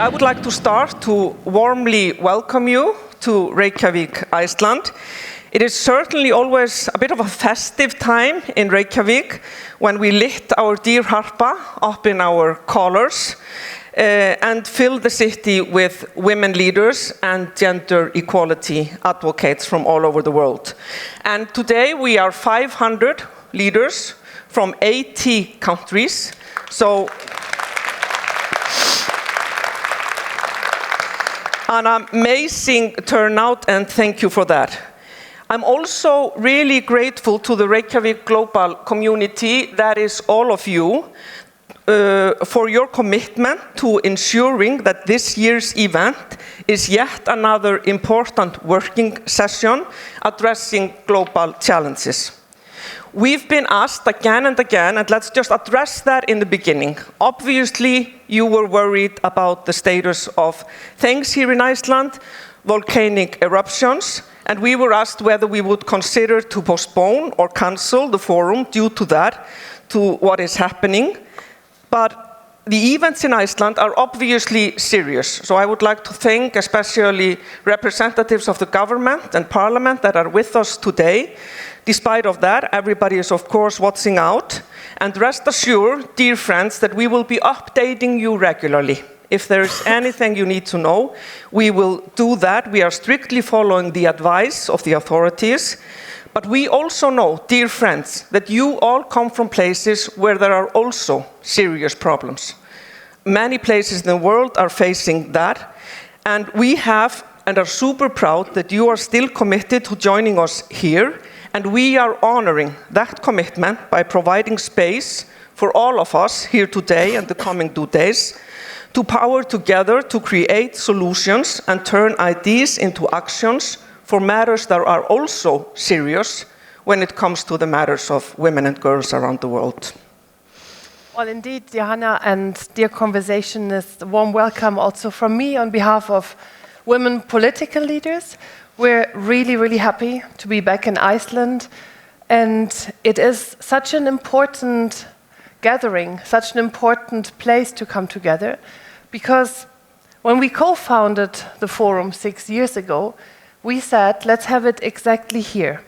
I would like to start to warmly welcome you to Reykjavík, Iceland. It is certainly always a bit of a festive time in Reykjavík when we lit our dear harpa up in our colors and fill the city with women leaders and gender equality advocates from all over the world. And today we are 500 leaders from 80 countries. So an amazing turnout, and thank you for that. I'm also really grateful to the Reykjavík global community, that is all of you, for your commitment to ensuring that this year's event is yet another important working session addressing global challenges. We've been asked again and again, and let's just address that in the beginning. Obviously, you were worried about the status of things here in Iceland, volcanic eruptions, and we were asked whether we would consider to postpone or cancel the forum due to that, to what is happening. But the events in Iceland are obviously serious. So I would like to thank especially representatives of the government and parliament that are with us today. Despite of that, everybody is of course watching out. And rest assured, dear friends, that we will be updating you regularly. If there is anything you need to know, we will do that. We are strictly following the advice of the authorities. But we also know, dear friends, that you all come from places where there are also serious problems. Many places in the world are facing that. And we have and are super proud that you are still committed to joining us here. And we are honoring that commitment by providing space for all of us here today and the coming 2 days to power together to create solutions and turn ideas into actions for matters that are also serious when it comes to the matters of women and girls around the world. Well, indeed, dear Hanna, and dear conversationists, a warm welcome also from me on behalf of women political leaders. We're really, really happy to be back in Iceland, and it is such an important gathering, such an important place to come together, because when we co-founded the forum 6 years ago, we said, let's have it exactly here.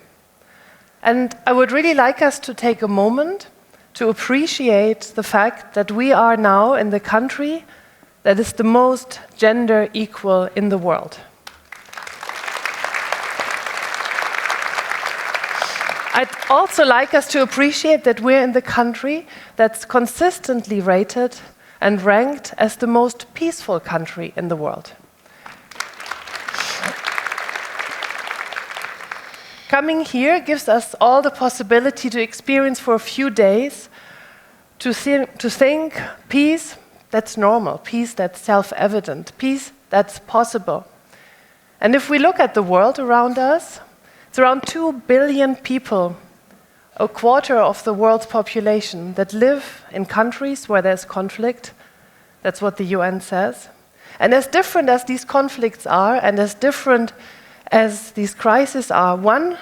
And I would really like us to take a moment to appreciate the fact that we are now in the country that is the most gender equal in the world. I'd also like us to appreciate that we're in the country that's consistently rated and ranked as the most peaceful country in the world. Coming here gives us all the possibility to experience for a few days, to think peace that's normal, peace that's self-evident, peace that's possible. And if we look at the world around us, it's around 2 billion people, a quarter of the world's population, that live in countries where there's conflict. That's what the UN says. And as different as these conflicts are, and as different as these crises are, one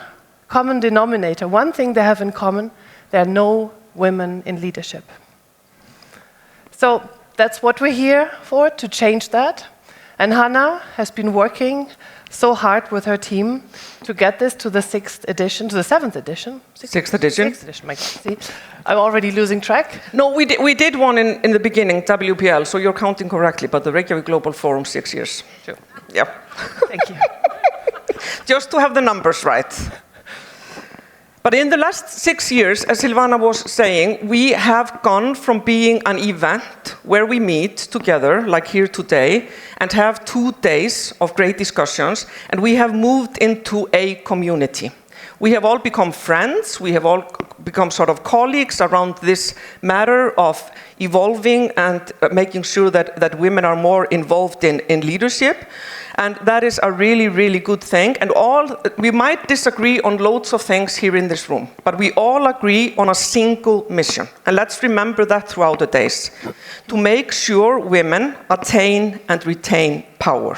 common denominator, one thing they have in common, there are no women in leadership. So that's what we're here for, to change that. And Hanna has been working so hard with her team to get this to the 6th edition, to the 7th edition. Sixth edition. 6th edition, my God. See, I'm already losing track. No, we did one in the beginning, WPL, so you're counting correctly, but the Reykjavík Global Forum, 6 years. Sure. Yeah. Thank you. Just to have the numbers right. But in the last 6 years, as Silvana was saying, we have gone from being an event where we meet together, like here today, and have 2 days of great discussions, and we have moved into a community. We have all become friends, we have all become sort of colleagues around this matter of evolving and making sure that women are more involved in leadership. And that is a really, really good thing. And we might disagree on loads of things here in this room, but we all agree on a single mission. And let's remember that throughout the days, to make sure women attain and retain power.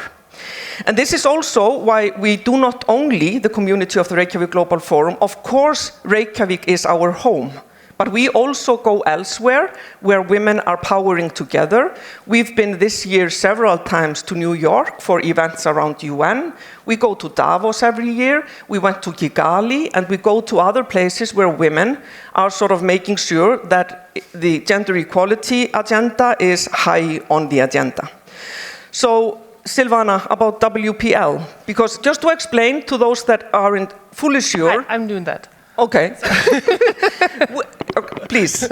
And this is also why we do not only the community of the Reykjavík Global Forum. Of course, Reykjavík is our home, But we also go elsewhere where women are powering together. We've been this year several times to New York for events around UN. We go to Davos every year. We went to Kigali, and we go to other places where women are sort of making sure that the gender equality agenda is high on the agenda. So, Silvana, about WPL, because just to explain to those that aren't fully sure. I'm doing that. Okay. Please.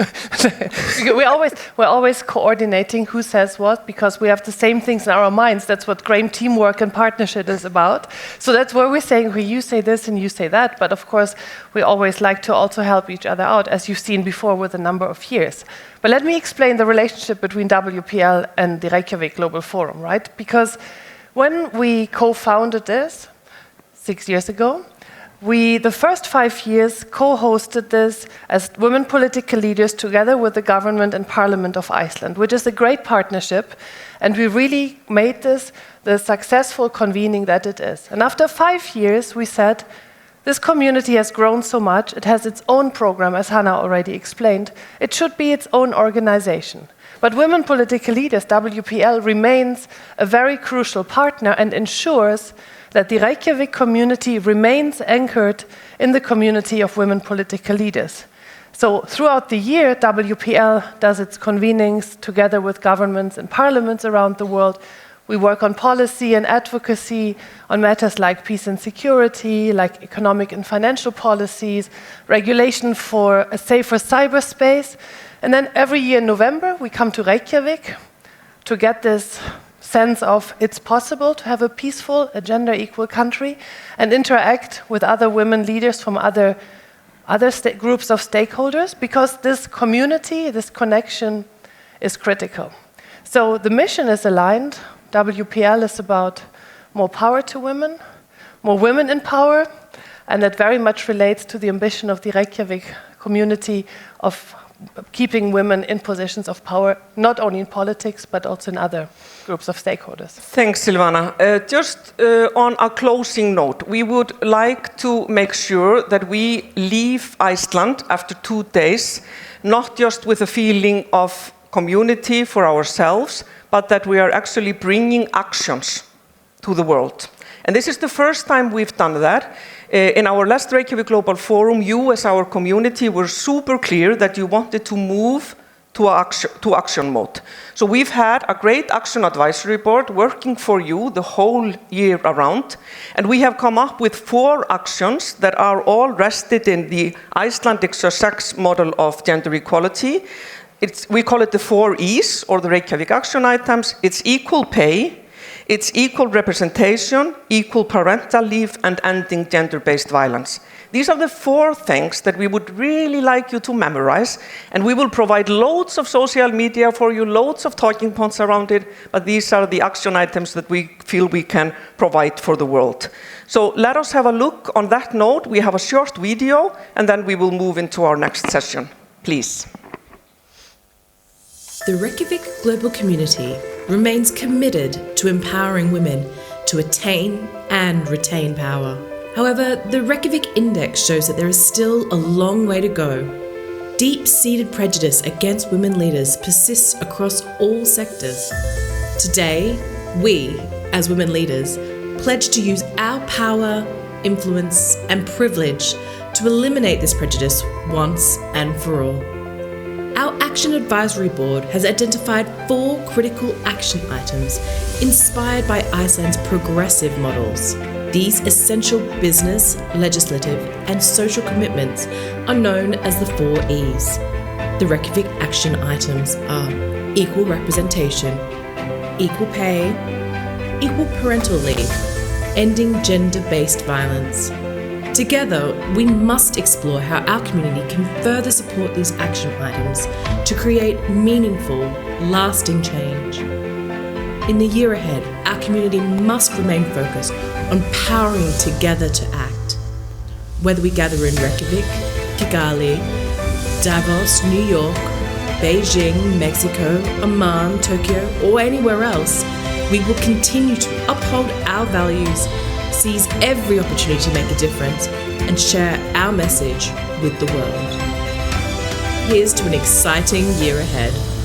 We're always coordinating who says what, because we have the same things in our minds. That's what great teamwork and partnership is about. So that's where we're saying, well, you say this and you say that. But of course, we always like to also help each other out, as you've seen before with a number of years. But let me explain the relationship between WPL and the Reykjavík Global Forum, right? Because when we co-founded this 6 years ago, we, the first 5 years, co-hosted this as women political leaders together with the government and parliament of Iceland, which is a great partnership, and we really made this the successful convening that it is. And after 5 years, we said, this community has grown so much, it has its own program, as Hanna already explained, it should be its own organization. But Women Political Leaders, WPL, remains a very crucial partner and ensures that the Reykjavík community remains anchored in the community of women political leaders. So throughout the year, WPL does its convenings together with governments and parliaments around the world. We work on policy and advocacy on matters like peace and security, like economic and financial policies, regulation for a safer cyberspace. And then every year in November, we come to Reykjavík to get this sense of it's possible to have a peaceful, a gender-equal country and interact with other women leaders from other groups of stakeholders, because this community, this connection is critical. So the mission is aligned. WPL is about more power to women, more women in power, and that very much relates to the ambition of the Reykjavík community of keeping women in positions of power, not only in politics, but also in other groups of stakeholders. Thanks, Silvana. Just on a closing note, we would like to make sure that we leave Iceland after 2 days, not just with a feeling of community for ourselves, but that we are actually bringing actions to the world. And this is the first time we've done that. In our last Reykjavík Global Forum, you as our community were super clear that you wanted to move to action mode. So we've had a great action advisory board working for you the whole year around, and we have come up with 4 actions that are all rested in the Icelandic success model of gender equality. We call it the 4 E's, or the Reykjavík action items. It's equal pay, it's equal representation, equal parental leave, and ending gender-based violence. These are the 4 things that we would really like you to memorize, and we will provide loads of social media for you, loads of talking points around it, but these are the action items that we feel we can provide for the world. So let us have a look on that note. We have a short video, and then we will move into our next session. Please. The Reykjavík global community remains committed to empowering women to attain and retain power. However, the Reykjavík Index shows that there is still a long way to go. Deep-seated prejudice against women leaders persists across all sectors. Today, we, as women leaders, pledge to use our power, influence, and privilege to eliminate this prejudice once and for all. Our Action Advisory Board has identified 4 critical action items inspired by Iceland's progressive models. These essential business, legislative, and social commitments are known as the 4 E's. The Reykjavík action items are equal representation, equal pay, equal parental leave, ending gender-based violence. Together, we must explore how our community can further support these action items to create meaningful, lasting change. In the year ahead, our community must remain focused on powering together to act. Whether we gather in Reykjavík, Kigali, Davos, New York, Beijing, Mexico, Amman, Tokyo, or anywhere else, we will continue to uphold our values, seize every opportunity to make a difference, and share our message with the world. here's to an exciting year ahead.